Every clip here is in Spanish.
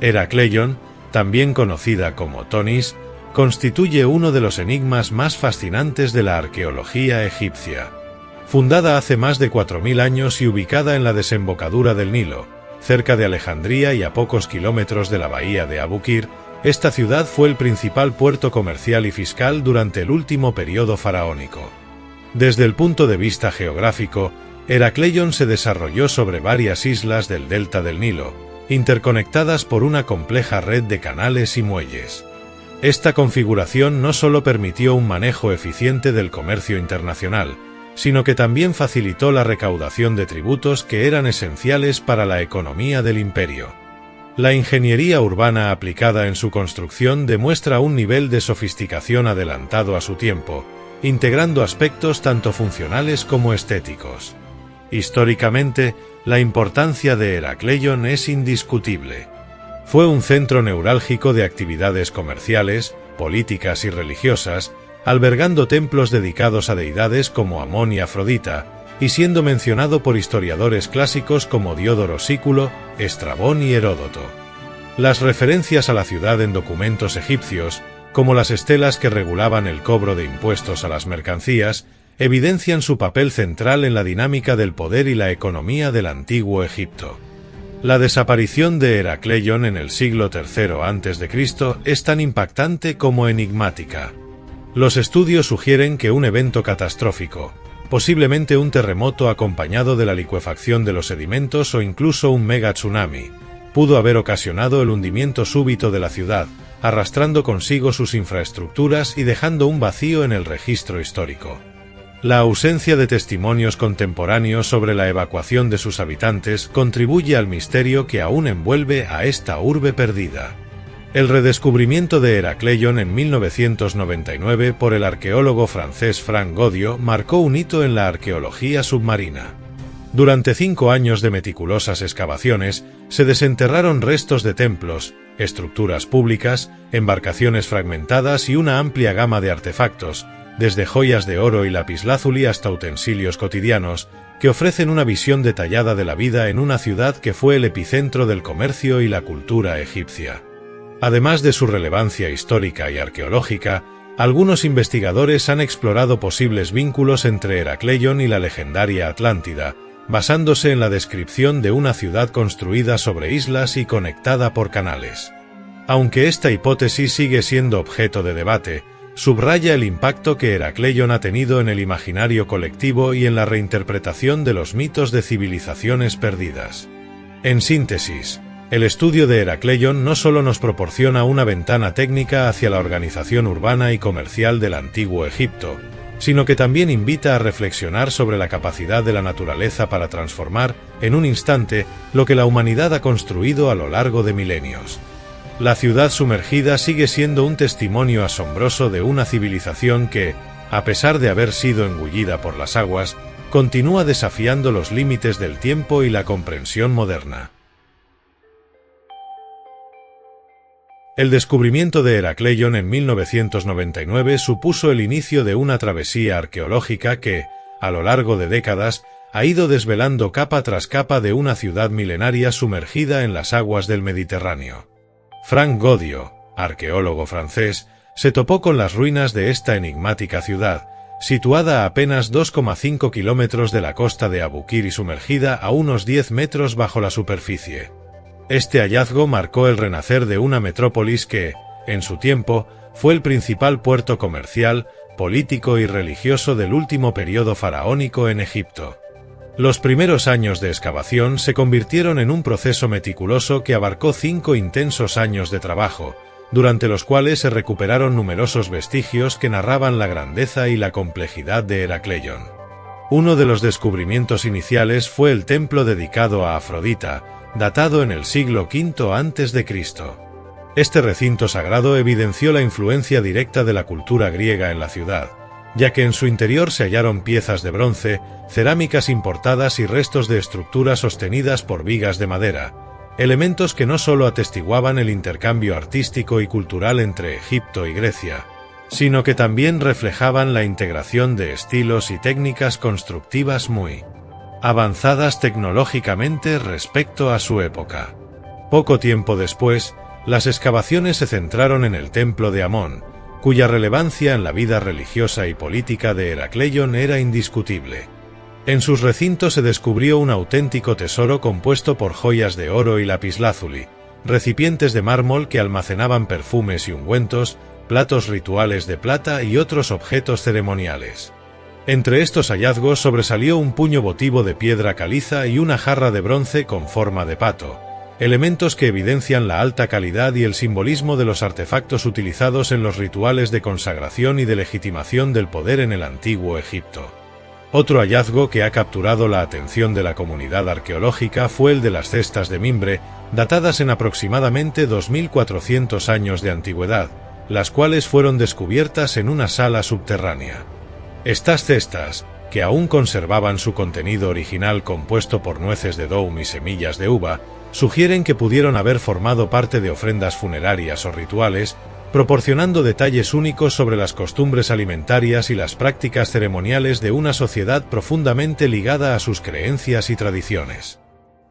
Heracleion, también conocida como Tonis, constituye uno de los enigmas más fascinantes de la arqueología egipcia. Fundada hace más de 4000 años y ubicada en la desembocadura del Nilo, cerca de Alejandría y a pocos kilómetros de la bahía de Abukir, esta ciudad fue el principal puerto comercial y fiscal durante el último periodo faraónico. Desde el punto de vista geográfico, Heracleion se desarrolló sobre varias islas del delta del Nilo, interconectadas por una compleja red de canales y muelles. Esta configuración no solo permitió un manejo eficiente del comercio internacional, sino que también facilitó la recaudación de tributos que eran esenciales para la economía del imperio. La ingeniería urbana aplicada en su construcción demuestra un nivel de sofisticación adelantado a su tiempo, integrando aspectos tanto funcionales como estéticos. Históricamente, la importancia de Heracleion es indiscutible. Fue un centro neurálgico de actividades comerciales, políticas y religiosas, albergando templos dedicados a deidades como Amón y Afrodita, y siendo mencionado por historiadores clásicos como Diodoro Sículo, Estrabón y Heródoto. Las referencias a la ciudad en documentos egipcios, como las estelas que regulaban el cobro de impuestos a las mercancías, evidencian su papel central en la dinámica del poder y la economía del antiguo Egipto. La desaparición de Heracleion en el siglo III a.C. es tan impactante como enigmática. Los estudios sugieren que un evento catastrófico, posiblemente un terremoto acompañado de la licuefacción de los sedimentos o incluso un mega tsunami, pudo haber ocasionado el hundimiento súbito de la ciudad, arrastrando consigo sus infraestructuras y dejando un vacío en el registro histórico. La ausencia de testimonios contemporáneos sobre la evacuación de sus habitantes contribuye al misterio que aún envuelve a esta urbe perdida. El redescubrimiento de Heracleion en 1999 por el arqueólogo francés Frank Godiot marcó un hito en la arqueología submarina. Durante 5 años de meticulosas excavaciones, se desenterraron restos de templos, estructuras públicas, embarcaciones fragmentadas y una amplia gama de artefactos, desde joyas de oro y lapislázuli hasta utensilios cotidianos, que ofrecen una visión detallada de la vida en una ciudad que fue el epicentro del comercio y la cultura egipcia. Además de su relevancia histórica y arqueológica, algunos investigadores han explorado posibles vínculos entre Heracleion y la legendaria Atlántida, basándose en la descripción de una ciudad construida sobre islas y conectada por canales. Aunque esta hipótesis sigue siendo objeto de debate, subraya el impacto que Heracleion ha tenido en el imaginario colectivo y en la reinterpretación de los mitos de civilizaciones perdidas. En síntesis, el estudio de Heracleion no solo nos proporciona una ventana técnica hacia la organización urbana y comercial del antiguo Egipto, sino que también invita a reflexionar sobre la capacidad de la naturaleza para transformar, en un instante, lo que la humanidad ha construido a lo largo de milenios. La ciudad sumergida sigue siendo un testimonio asombroso de una civilización que, a pesar de haber sido engullida por las aguas, continúa desafiando los límites del tiempo y la comprensión moderna. El descubrimiento de Heracleion en 1999 supuso el inicio de una travesía arqueológica que, a lo largo de décadas, ha ido desvelando capa tras capa de una ciudad milenaria sumergida en las aguas del Mediterráneo. Frank Godiot, arqueólogo francés, se topó con las ruinas de esta enigmática ciudad, situada a apenas 2,5 kilómetros de la costa de Abukir y sumergida a unos 10 metros bajo la superficie. Este hallazgo marcó el renacer de una metrópolis que, en su tiempo, fue el principal puerto comercial, político y religioso del último periodo faraónico en Egipto. Los primeros años de excavación se convirtieron en un proceso meticuloso que abarcó 5 intensos años de trabajo, durante los cuales se recuperaron numerosos vestigios que narraban la grandeza y la complejidad de Heracleion. Uno de los descubrimientos iniciales fue el templo dedicado a Afrodita, datado en el siglo V a.C. Este recinto sagrado evidenció la influencia directa de la cultura griega en la ciudad, ya que en su interior se hallaron piezas de bronce, cerámicas importadas y restos de estructuras sostenidas por vigas de madera, elementos que no solo atestiguaban el intercambio artístico y cultural entre Egipto y Grecia, sino que también reflejaban la integración de estilos y técnicas constructivas muy avanzadas tecnológicamente respecto a su época. Poco tiempo después, las excavaciones se centraron en el templo de Amón, cuya relevancia en la vida religiosa y política de Heracleion era indiscutible. En sus recintos se descubrió un auténtico tesoro compuesto por joyas de oro y lapislázuli, recipientes de mármol que almacenaban perfumes y ungüentos, platos rituales de plata y otros objetos ceremoniales. Entre estos hallazgos sobresalió un puño votivo de piedra caliza y una jarra de bronce con forma de pato, elementos que evidencian la alta calidad y el simbolismo de los artefactos utilizados en los rituales de consagración y de legitimación del poder en el antiguo Egipto. Otro hallazgo que ha capturado la atención de la comunidad arqueológica fue el de las cestas de mimbre, datadas en aproximadamente 2400 años de antigüedad, las cuales fueron descubiertas en una sala subterránea. Estas cestas, que aún conservaban su contenido original compuesto por nueces de doum y semillas de uva, sugieren que pudieron haber formado parte de ofrendas funerarias o rituales, proporcionando detalles únicos sobre las costumbres alimentarias y las prácticas ceremoniales de una sociedad profundamente ligada a sus creencias y tradiciones.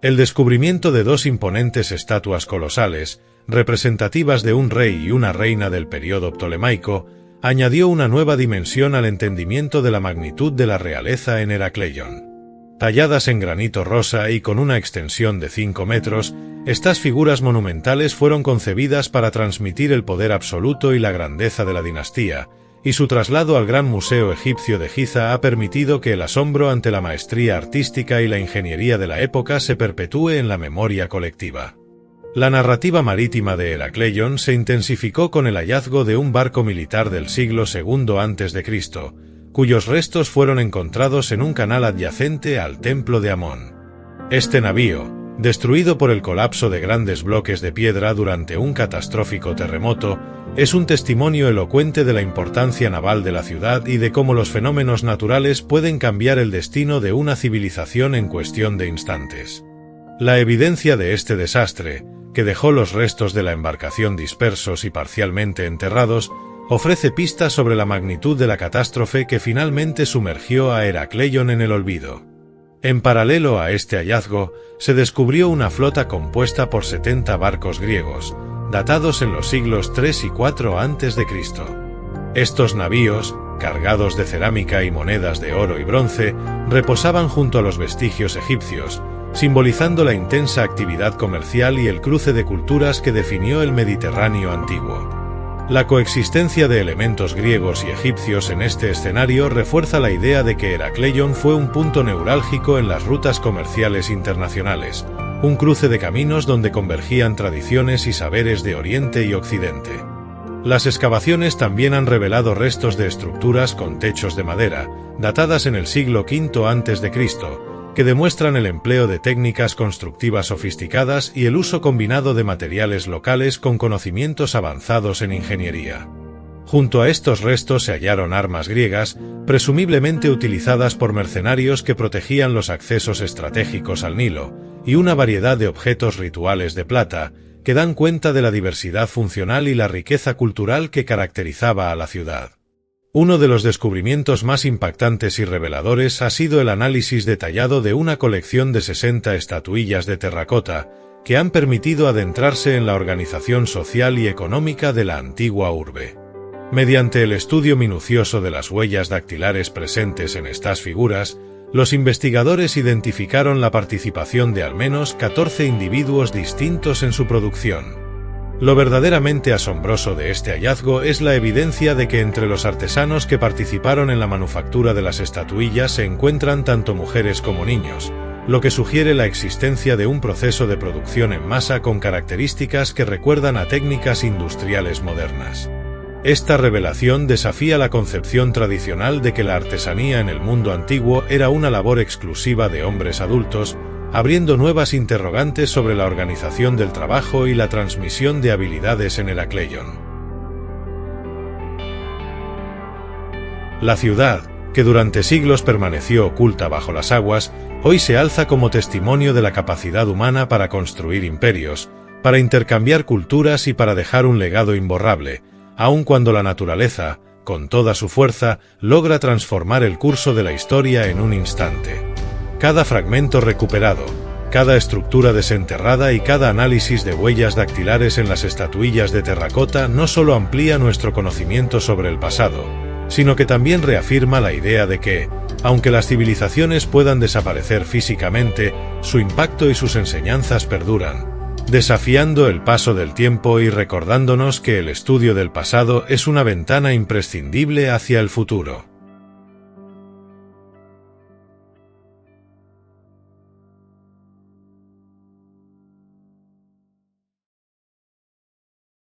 El descubrimiento de dos imponentes estatuas colosales, representativas de un rey y una reina del período ptolemaico, añadió una nueva dimensión al entendimiento de la magnitud de la realeza en Heracleion. Talladas en granito rosa y con una extensión de 5 metros, estas figuras monumentales fueron concebidas para transmitir el poder absoluto y la grandeza de la dinastía, y su traslado al Gran Museo Egipcio de Giza ha permitido que el asombro ante la maestría artística y la ingeniería de la época se perpetúe en la memoria colectiva. La narrativa marítima de Heracleion se intensificó con el hallazgo de un barco militar del siglo II a.C., cuyos restos fueron encontrados en un canal adyacente al templo de Amón. Este navío, destruido por el colapso de grandes bloques de piedra durante un catastrófico terremoto, es un testimonio elocuente de la importancia naval de la ciudad y de cómo los fenómenos naturales pueden cambiar el destino de una civilización en cuestión de instantes. La evidencia de este desastre, que dejó los restos de la embarcación dispersos y parcialmente enterrados, ofrece pistas sobre la magnitud de la catástrofe que finalmente sumergió a Heracleion en el olvido. En paralelo a este hallazgo, se descubrió una flota compuesta por 70 barcos griegos, datados en los siglos III y IV a.C. Estos navíos, cargados de cerámica y monedas de oro y bronce, reposaban junto a los vestigios egipcios, simbolizando la intensa actividad comercial y el cruce de culturas que definió el Mediterráneo antiguo. La coexistencia de elementos griegos y egipcios en este escenario refuerza la idea de que Heracleion fue un punto neurálgico en las rutas comerciales internacionales, un cruce de caminos donde convergían tradiciones y saberes de Oriente y Occidente. Las excavaciones también han revelado restos de estructuras con techos de madera, datadas en el siglo V a.C., que demuestran el empleo de técnicas constructivas sofisticadas y el uso combinado de materiales locales con conocimientos avanzados en ingeniería. Junto a estos restos se hallaron armas griegas, presumiblemente utilizadas por mercenarios que protegían los accesos estratégicos al Nilo, y una variedad de objetos rituales de plata, que dan cuenta de la diversidad funcional y la riqueza cultural que caracterizaba a la ciudad. Uno de los descubrimientos más impactantes y reveladores ha sido el análisis detallado de una colección de 60 estatuillas de terracota, que han permitido adentrarse en la organización social y económica de la antigua urbe. Mediante el estudio minucioso de las huellas dactilares presentes en estas figuras, los investigadores identificaron la participación de al menos 14 individuos distintos en su producción. Lo verdaderamente asombroso de este hallazgo es la evidencia de que entre los artesanos que participaron en la manufactura de las estatuillas se encuentran tanto mujeres como niños, lo que sugiere la existencia de un proceso de producción en masa con características que recuerdan a técnicas industriales modernas. Esta revelación desafía la concepción tradicional de que la artesanía en el mundo antiguo era una labor exclusiva de hombres adultos, abriendo nuevas interrogantes sobre la organización del trabajo y la transmisión de habilidades en Herakleion. La ciudad, que durante siglos permaneció oculta bajo las aguas, hoy se alza como testimonio de la capacidad humana para construir imperios, para intercambiar culturas y para dejar un legado imborrable, aun cuando la naturaleza, con toda su fuerza, logra transformar el curso de la historia en un instante. Cada fragmento recuperado, cada estructura desenterrada y cada análisis de huellas dactilares en las estatuillas de terracota no solo amplía nuestro conocimiento sobre el pasado, sino que también reafirma la idea de que, aunque las civilizaciones puedan desaparecer físicamente, su impacto y sus enseñanzas perduran, desafiando el paso del tiempo y recordándonos que el estudio del pasado es una ventana imprescindible hacia el futuro.